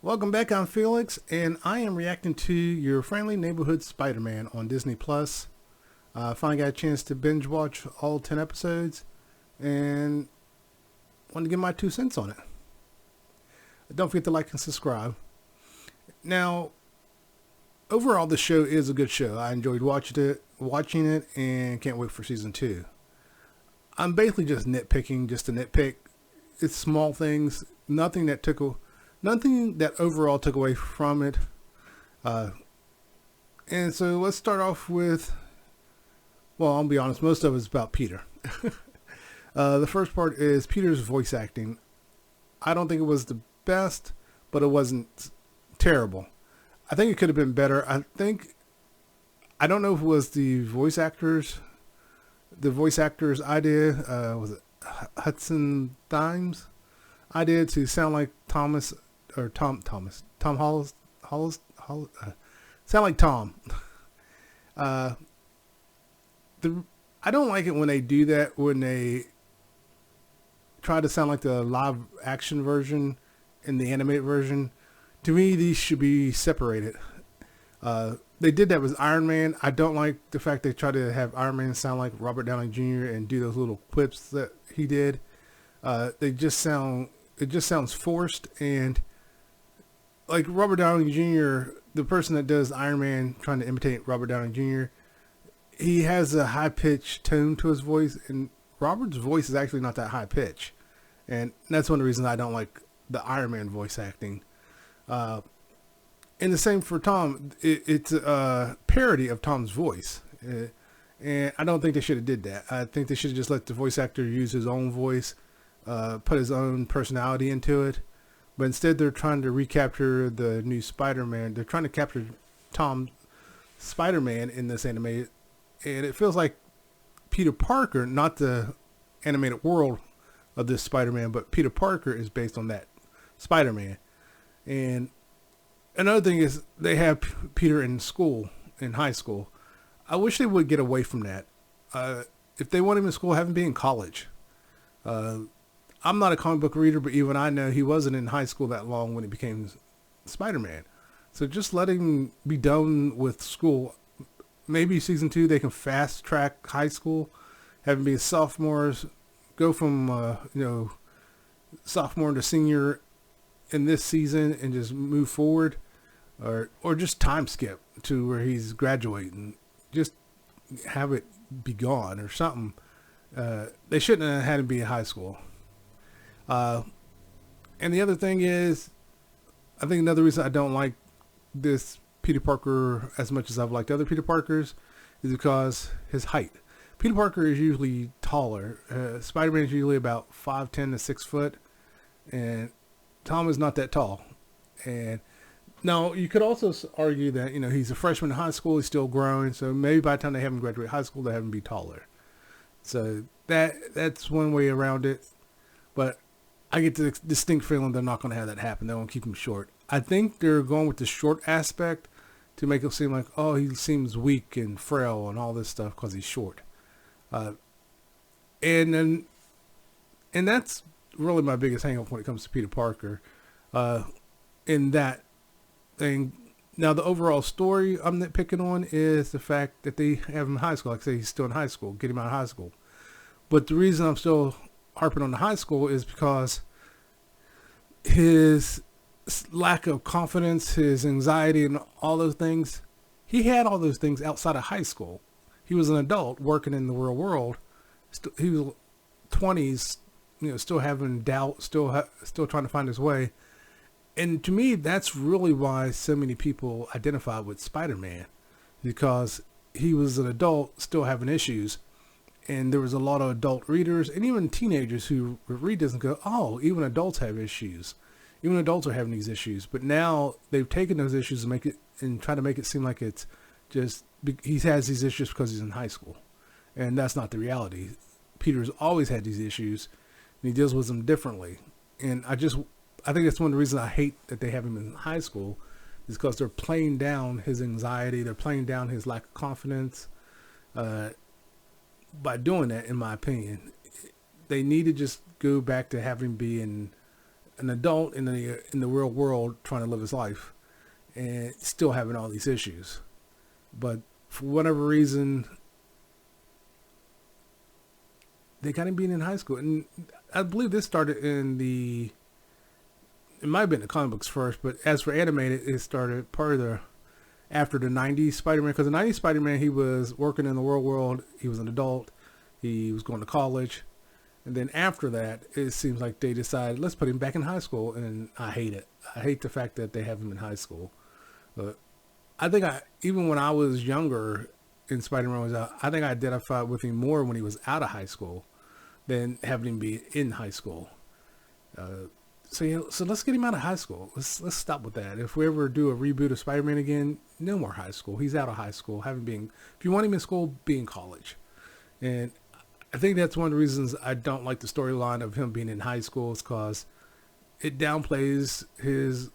Welcome back. I'm Felix, and I am reacting to your friendly neighborhood Spider-Man on Disney Plus. I finally got a chance to binge watch all 10 episodes, and wanted to give my 2 cents on it. Don't forget to like and subscribe. Now, overall, the show is a good show. I enjoyed watching it, and can't wait for season 2. I'm basically just nitpicking, just to nitpick. It's small things, nothing that overall took away from it. And so let's start off with, well, I'll be honest, most of it's about Peter. The first part is Peter's voice acting. I don't think it was the best, but it wasn't terrible. I think it could have been better. I don't know if it was the voice actor's idea. Was it Hudson Dimes' idea to sound like Tom Hollis, sound like Tom. I don't like it when they do that, when they try to sound like the live action version and the animated version. To me, these should be separated. They did that with Iron Man. I don't like the fact they try to have Iron Man sound like Robert Downey Jr. and do those little quips that he did. It just sounds forced, and like Robert Downey Jr., the person that does Iron Man trying to imitate Robert Downey Jr., he has a high-pitched tone to his voice, and Robert's voice is actually not that high-pitched. And that's one of the reasons I don't like the Iron Man voice acting. And the same for Tom. It's a parody of Tom's voice. And I don't think they should have did that. I think they should have just let the voice actor use his own voice, put his own personality into it. But instead they're trying to recapture the new Spider-Man. They're trying to capture Tom Spider-Man in this animated. And it feels like Peter Parker, not the animated world of this Spider-Man, but Peter Parker is based on that Spider-Man. And another thing is they have Peter in school, in high school. I wish they would get away from that. If they want him in school, have him be in college. I'm not a comic book reader, but even I know he wasn't in high school that long when he became Spider-Man. So just let him be done with school. Maybe season 2 they can fast track high school, have him be sophomores, go from sophomore to senior in this season and just move forward, or just time skip to where he's graduating. Just have it be gone or something. They shouldn't have had him be in high school. And the other thing is, I think another reason I don't like this Peter Parker as much as I've liked other Peter Parkers is because his height. Peter Parker is usually taller. Spider-Man is usually about 5'10" to 6 foot, and Tom is not that tall. And now you could also argue that he's a freshman in high school, he's still growing, so maybe by the time they have him graduate high school, they have him be taller. So that's one way around it. But I get the distinct feeling they're not going to have that happen. They're going to keep him short. I think they're going with the short aspect to make it seem like, oh, he seems weak and frail and all this stuff because he's short. And that's really my biggest hang up when it comes to Peter Parker. In that thing. Now, the overall story I'm nitpicking on is the fact that they have him in high school. Like I say, he's still in high school. Get him out of high school. But the reason I'm still harping on the high school is because his lack of confidence, his anxiety, and all those things, he had all those things outside of high school. He was an adult working in the real world. He was 20s, still having doubt, still trying to find his way. And to me, that's really why so many people identify with Spider-Man, because he was an adult still having issues. And there was a lot of adult readers and even teenagers who read this and go, oh, even adults have issues. Even adults are having these issues. But now they've taken those issues and try to make it seem like it's just he has these issues because he's in high school. And that's not the reality. Peter's always had these issues, and he deals with them differently. And I think that's one of the reasons I hate that they have him in high school, is because they're playing down his anxiety. They're playing down his lack of confidence. By doing that, in my opinion, they need to just go back to having him be in an adult in the real world trying to live his life and still having all these issues. But for whatever reason, they got him being in high school. And I believe this started it might have been the comic books first, but as for animated, it started after the 90s Spider-Man. Because the 90s Spider-Man, he was working in the real world. He was an adult. He was going to college. And then after that, it seems like they decided, let's put him back in high school. And I hate it. I hate the fact that they have him in high school. But I think even when I was younger and Spider-Man was out, I think I identified with him more when he was out of high school than having him be in high school. So let's get him out of high school. Let's stop with that. If we ever do a reboot of Spider-Man again, no more high school. He's out of high school. If you want him in school, be in college. And I think that's one of the reasons I don't like the storyline of him being in high school, is because it downplays his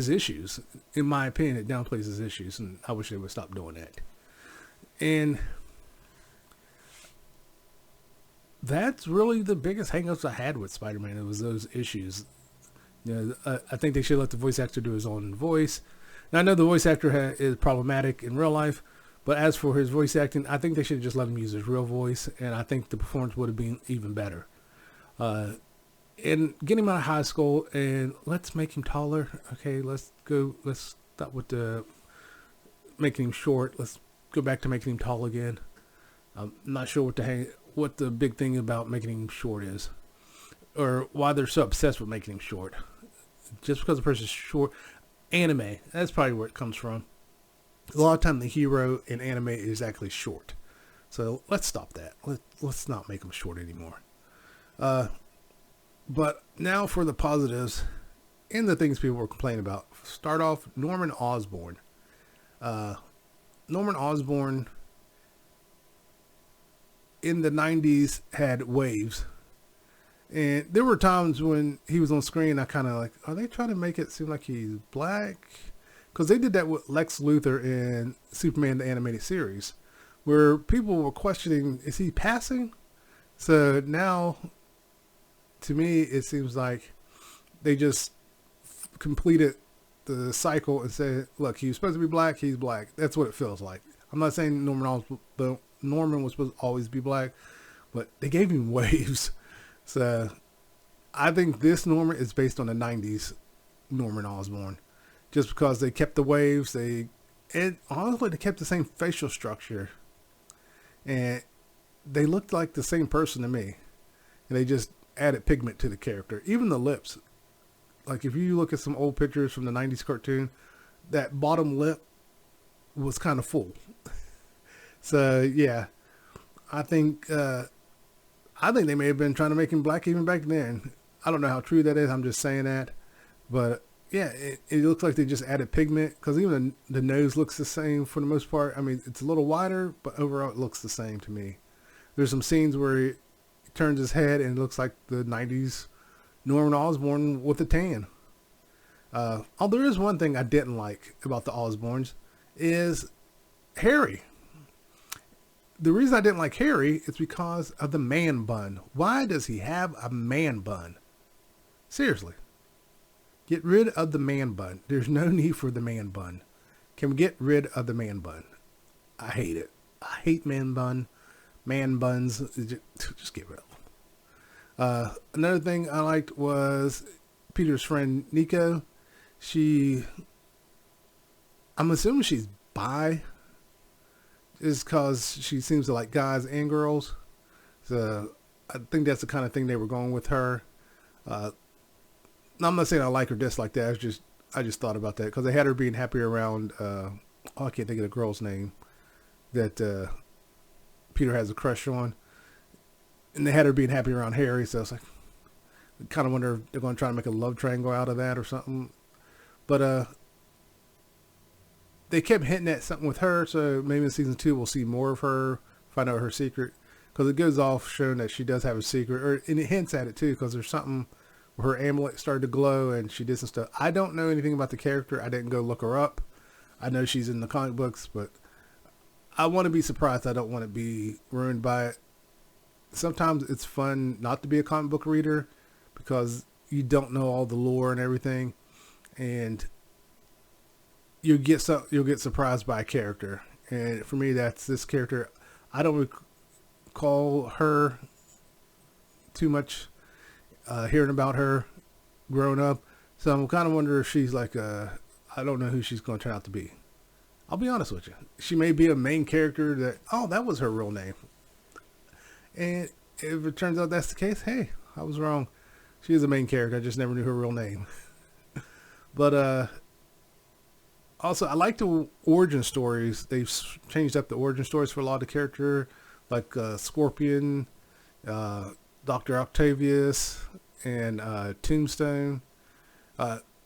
issues. In my opinion, it downplays his issues, and I wish they would stop doing that. And that's really the biggest hangups I had with Spider-Man. It was those issues. I think they should let the voice actor do his own voice. Now, I know the voice actor is problematic in real life, but as for his voice acting, I think they should have just let him use his real voice, and I think the performance would have been even better. And get him out of high school, and let's make him taller. Okay, let's stop with the making him short. Let's go back to making him tall again. I'm not sure what the big thing about making him short is, or why they're so obsessed with making him short. Just because a person's short. Anime, that's probably where it comes from. A lot of time the hero in anime is actually short. So let's stop that. Let's not make him short anymore. But now for the positives and the things people were complaining about. Start off, Norman Osborn. Norman Osborn in the 90s had waves. And there were times when he was on screen, I kind of like, are they trying to make it seem like he's black? Because they did that with Lex Luthor in Superman the Animated Series, where people were questioning, is he passing? So now, to me, it seems like they just completed the cycle and said, look, he was supposed to be black, he's black. That's what it feels like. I'm not saying Norman was supposed to always be black, but they gave him waves. So I think this Norman is based on the 90s Norman Osborn. Just because they kept the waves, and honestly they kept the same facial structure. And they looked like the same person to me. And they just added pigment to the character. Even the lips. Like if you look at some old pictures from the 90s cartoon, that bottom lip was kind of full. So yeah, I think they may have been trying to make him black even back then. I don't know how true that is. I'm just saying that. But yeah, it looks like they just added pigment, because even the nose looks the same for the most part. I mean, it's a little wider, but overall it looks the same to me. There's some scenes where he turns his head and it looks like the 90s Norman Osborn with a tan. There is one thing I didn't like about the Osborns is Harry. The reason I didn't like Harry is because of the man bun. Why does he have a man bun? Seriously. Get rid of the man bun. There's no need for the man bun. Can we get rid of the man bun? I hate it. I hate man bun. Man buns. Just get rid of them. Another thing I liked was Peter's friend Nico. I'm assuming she's bi. Is because she seems to like guys and girls. So I think that's the kind of thing they were going with her. I'm not saying I like or dislike that. I just thought about that because they had her being happy around. I can't think of the girl's name that Peter has a crush on, and they had her being happy around Harry. So I was like, I kind of wonder if they're going to try to make a love triangle out of that or something. But they kept hinting at something with her, so maybe in season 2 we'll see more of her, find out her secret, because it goes off showing that she does have a secret, and it hints at it too, because there's something where her amulet started to glow and she did some stuff. I don't know anything about the character. I didn't go look her up. I know she's in the comic books, but I want to be surprised. I don't want to be ruined by it. Sometimes it's fun not to be a comic book reader, because you don't know all the lore and everything, and you'll get surprised by a character. And for me, that's this character. I don't recall her too much, hearing about her growing up. So I'm kind of wondering if she's like I don't know who she's going to turn out to be. I'll be honest with you. She may be a main character that was her real name. And if it turns out that's the case, hey, I was wrong. She is a main character. I just never knew her real name. But also, I like the origin stories. They've changed up the origin stories for a lot of the character, like Scorpion, Dr. Octavius, and Tombstone.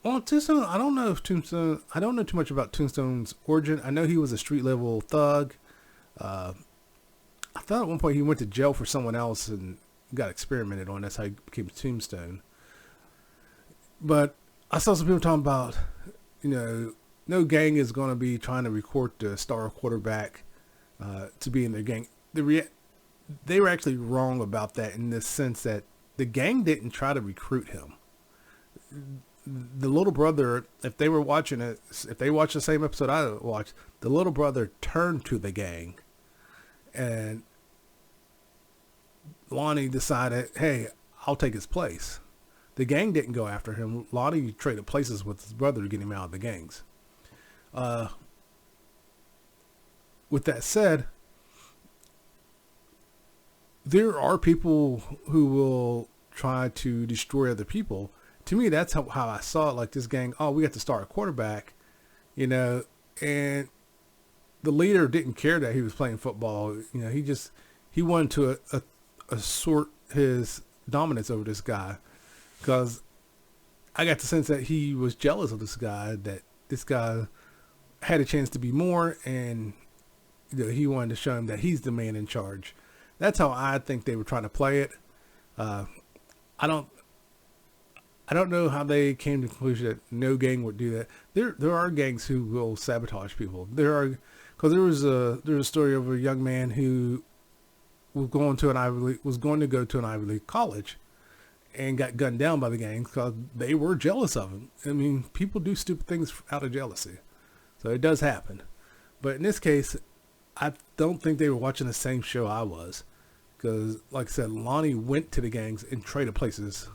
Tombstone, I don't know too much about Tombstone's origin. I know he was a street level thug. I thought at one point he went to jail for someone else and got experimented on. That's how he became Tombstone. But I saw some people talking about, no gang is going to be trying to recruit the star quarterback to be in their gang. They were actually wrong about that in the sense that the gang didn't try to recruit him. The little brother, if they watched the same episode I watched, the little brother turned to the gang, and Lonnie decided, hey, I'll take his place. The gang didn't go after him. Lonnie traded places with his brother to get him out of the gangs. With that said, there are people who will try to destroy other people. To me, that's how I saw it. Like this gang, we got to start a quarterback, and the leader didn't care that he was playing football. He wanted to assert his dominance over this guy, because I got the sense that he was jealous of this guy, that this guy had a chance to be more, and he wanted to show him that he's the man in charge. That's how I think they were trying to play it. I don't know how they came to the conclusion that no gang would do that. There are gangs who will sabotage people. Because there was a story of a young man who was going to go to an Ivy League college, and got gunned down by the gangs because they were jealous of him. I mean, people do stupid things out of jealousy, so it does happen. But in this case, I don't think they were watching the same show I was, because, like I said, Lonnie went to the gangs and traded places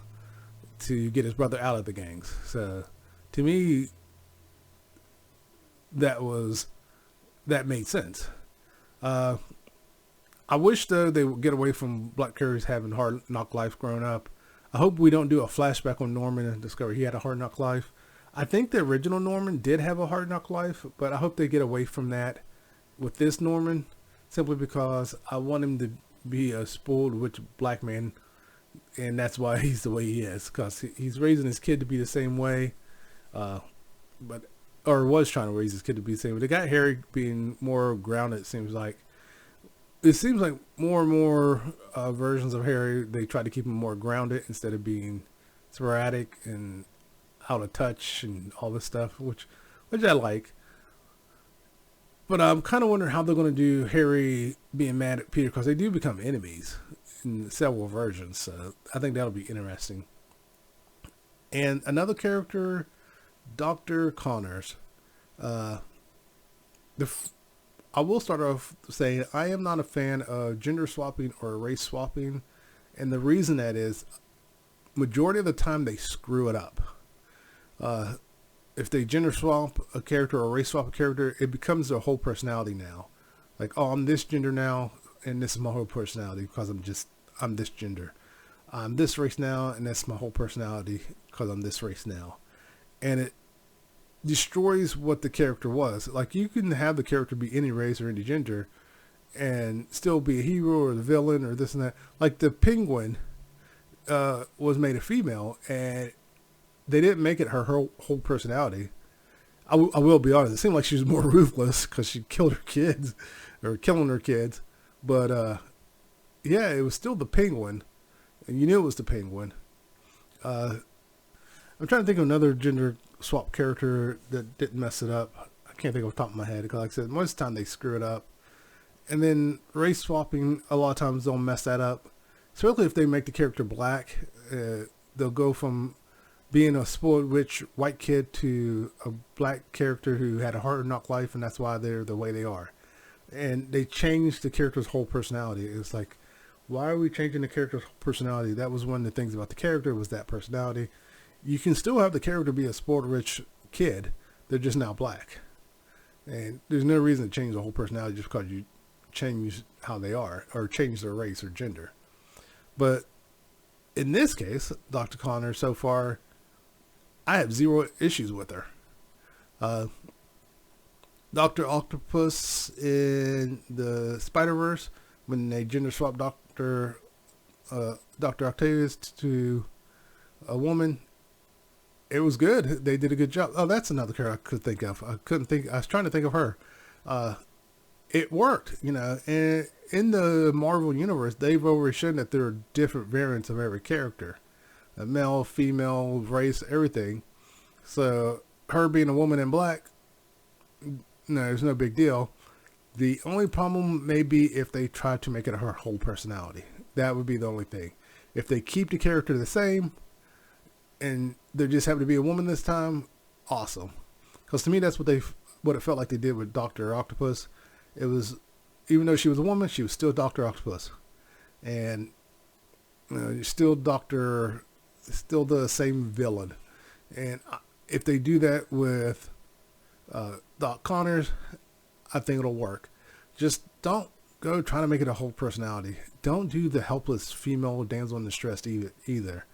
to get his brother out of the gangs. So to me, that made sense. I wish though they would get away from Black Curry's having hard knock life growing up. I hope we don't do a flashback on Norman and discover he had a hard knock life. I think the original Norman did have a hard knock life, but I hope they get away from that with this Norman, simply because I want him to be a spoiled rich black man. And that's why he's the way he is, because he's raising his kid to be the same way, or was trying to raise his kid to be the same way. They got Harry being more grounded. It seems like more and more versions of Harry, they try to keep him more grounded instead of being sporadic and out of touch and all this stuff, which I like. But I'm kind of wondering how they're going to do Harry being mad at Peter, because they do become enemies in several versions, so I think that'll be interesting. And another character, Dr. Connors. I will start off saying I am not a fan of gender swapping or race swapping, and the reason that is, majority of the time they screw it up. If they gender swap a character or race swap a character, it becomes their whole personality now. Like, I'm this gender now, and this is my whole personality because I'm this gender. I'm this race now, and that's my whole personality because I'm this race now. And it destroys what the character was. Like, you can have the character be any race or any gender and still be a hero or the villain or this and that. Like, the Penguin was made a female, and they didn't make it her whole personality. I will be honest, it seemed like she was more ruthless because she killed her kids, or killing her kids. But yeah, it was still the Penguin, and you knew it was the Penguin. I'm trying to think of another gender swap character that didn't mess it up. I can't think off the top of my head, because like I said, most of the time they screw it up. And then race swapping, a lot of times don't mess that up. Especially if they make the character black. They'll go from being a spoiled rich white kid to a black character who had a hard knock life, and that's why they're the way they are. And they changed the character's whole personality. It's like, why are we changing the character's personality? That was one of the things about the character, was that personality. You can still have the character be a spoiled rich kid. They're just now black. And there's no reason to change the whole personality just because you change how they are or change their race or gender. But in this case, Dr. Connor, so far, I have zero issues with her. Dr. Octopus in the Spider-Verse, when they gender swapped Dr. Octavius to a woman, it was good. They did a good job. Oh, that's another character I could think of. I was trying to think of her. It worked, and in the Marvel universe, they've already shown that there are different variants of every character. A male, female, race, everything. So her being a woman in black, no, there's no big deal. The only problem may be if they try to make it her whole personality. That would be the only thing. If they keep the character the same, and there just happen to be a woman this time, awesome. Because to me, that's what it felt like they did with Dr. Octopus. It was, even though she was a woman, she was still Dr. Octopus. And, still the same villain. And if they do that with Doc Connors, I think it'll work. Just don't go trying to make it a whole personality. Don't do the helpless female damsel in distress either.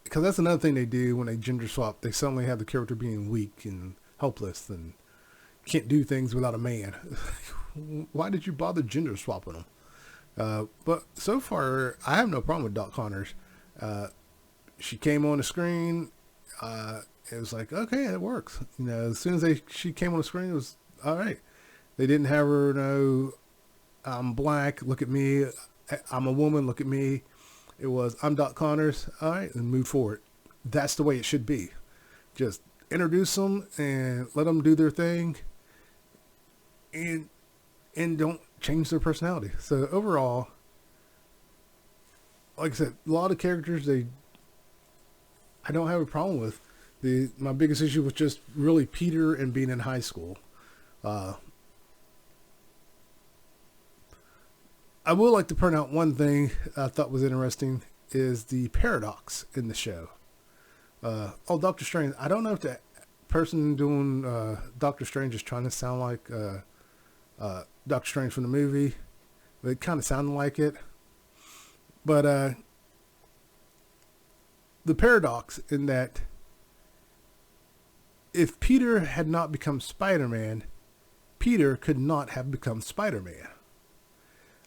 Because that's another thing they do when they gender swap. They suddenly have the character being weak and helpless and can't do things without a man. Why did you bother gender swapping them? But so far, I have no problem with Doc Connors. She came on the screen. It was like, okay, it works. As soon as she came on the screen, it was all right. They didn't have her, I'm black, look at me. I'm a woman, look at me. It was, I'm Doc Connors, all right, and move forward. That's the way it should be. Just introduce them and let them do their thing, and don't change their personality. So overall, like I said, a lot of characters I don't have a problem with. My biggest issue was just really Peter and being in high school. I would like to point out one thing I thought was interesting is the paradox in the show. Doctor Strange. I don't know if the person doing Doctor Strange is trying to sound like Doctor Strange from the movie. But it kind of sounded like it. But the paradox in that if Peter had not become Spider-Man, Peter could not have become Spider-Man.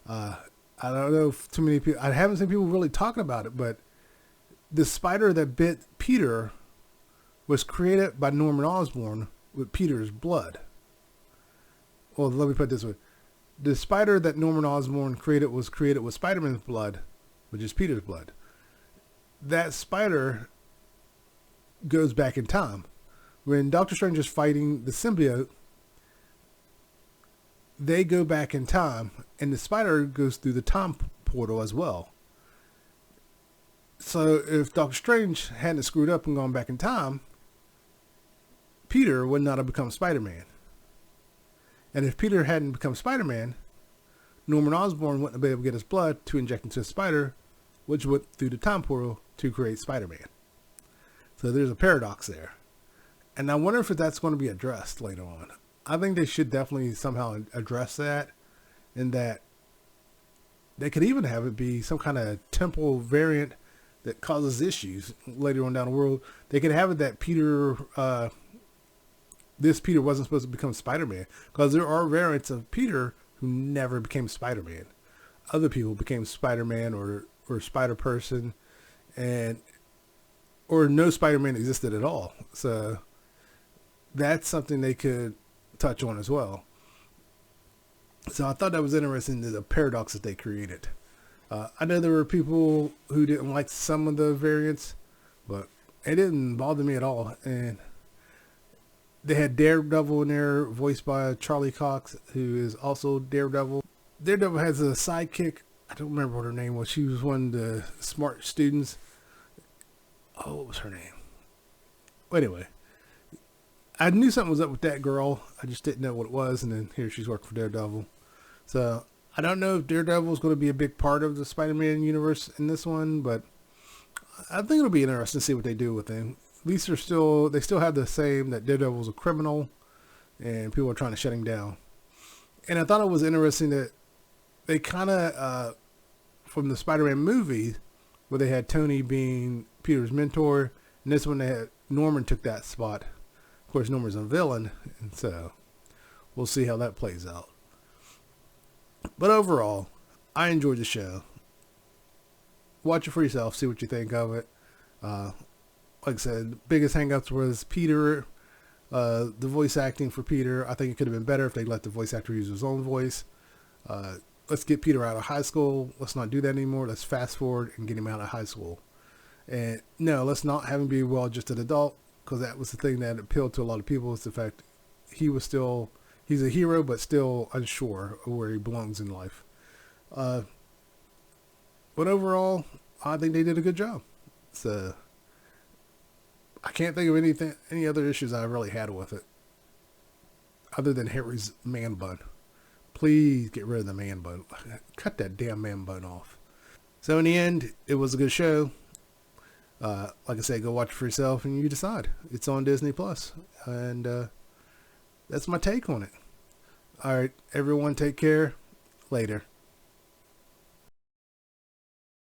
I don't know if too many people, I haven't seen people really talking about it, but the spider that bit Peter was created by Norman Osborn with Peter's blood. Well, let me put it this way. The spider that Norman Osborn created was created with Spider-Man's blood, which is Peter's blood. That spider goes back in time. When Doctor Strange is fighting the symbiote, they go back in time, and the spider goes through the time portal as well. So if Doctor Strange hadn't screwed up and gone back in time, Peter would not have become Spider-Man. And if Peter hadn't become Spider-Man, Norman Osborn wouldn't have been able to get his blood to inject into a spider, which went through the time portal to create Spider-Man. So there's a paradox there. And I wonder if that's going to be addressed later on. I think they should definitely somehow address that, in that they could even have it be some kind of temporal variant that causes issues later on down the road. They could have it that Peter, this Peter wasn't supposed to become Spider-Man, because there are variants of Peter who never became Spider-Man. Other people became Spider-Man or Spider-Person, or no Spider-Man existed at all. So that's something they could touch on as well. So I thought that was interesting, the paradox that they created. I know there were people who didn't like some of the variants, but it didn't bother me at all. And they had Daredevil in there, voiced by Charlie Cox, who is also Daredevil. Daredevil has a sidekick. I don't remember what her name was. She was one of the smart students. Oh, what was her name? Well, anyway, I knew something was up with that girl. I just didn't know what it was. And then here she's working for Daredevil. So I don't know if Daredevil is going to be a big part of the Spider-Man universe in this one, but I think it'll be interesting to see what they do with him. At least they still have the same that Daredevil's a criminal, and people are trying to shut him down. And I thought it was interesting that they kind of from the Spider-Man movie, where they had Tony being Peter's mentor, and this one they had Norman took that spot. Of course, Norman's a villain, and so we'll see how that plays out. But overall, I enjoyed the show. Watch it for yourself, see what you think of it. Like I said, biggest hangups was Peter, the voice acting for Peter. I think it could have been better if they let the voice actor use his own voice. Let's get Peter out of high school. Let's not do that anymore. Let's fast forward and get him out of high school. And no, let's not have him be just an adult, because that was the thing that appealed to a lot of people, is the fact he's a hero, but still unsure of where he belongs in life. But overall, I think they did a good job. So I can't think of any other issues I really had with it, other than Harry's man bun. Please get rid of the man bun. Cut that damn man bun off. So in the end, it was a good show. Like I said, go watch it for yourself and you decide. It's on Disney Plus, and that's my take on it. All right, everyone, take care. Later.